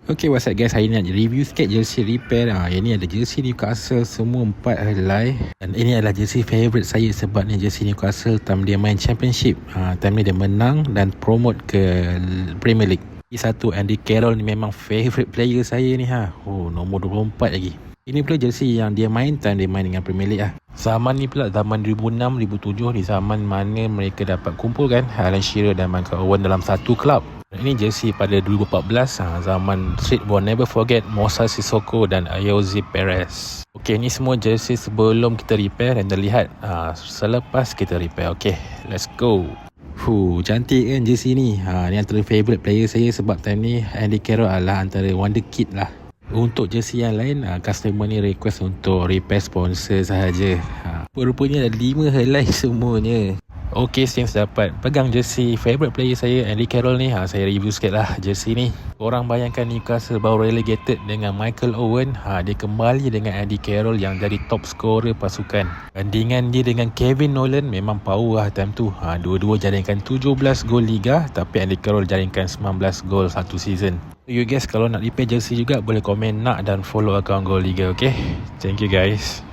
Okay, what's up guys, hari ni nak review sikit jersey repair. Yang ni ada jersey Newcastle semua 4 helai. Dan ini adalah jersey favourite saya sebab ni jersey Newcastle time dia main championship. Time ni dia menang dan promote ke Premier League. Satu Andy Carroll ni memang favourite player saya ni nombor 24 lagi. Ini pula jersey yang dia main time dia main dengan Premier League Zaman ni pula zaman 2006-2007 di zaman mana mereka dapat kumpulkan Alan Shearer dan Michael Owen dalam satu kelab. Ini jersey pada 2014 zaman Streetball Never Forget, Moussa Sissoko dan Ayoze Perez. Okey, ni semua jersey sebelum kita repair dan terlihat selepas kita repair. Okey, let's go. Cantik kan jersey ni. Ni antara favourite player saya sebab time ni Andy Carroll adalah antara wonderkid lah. Untuk jersey yang lain, customer ni request untuk repair sponsor sahaja. Rupanya ada 5 helai semuanya. Okey, since dapat pegang jersey favourite player saya Andy Carroll ni, saya review sikit lah jersey ni. Korang bayangkan Newcastle baru relegated dengan Michael Owen, dia kembali dengan Andy Carroll yang jadi top scorer pasukan. Bandingan dia dengan Kevin Nolan memang power time tu. Dua-dua jaringkan 17 gol Liga, tapi Andy Carroll jaringkan 19 gol satu season. You guys kalau nak repair jersey juga boleh komen nak dan follow akaun Gol Liga. Okay, thank you guys.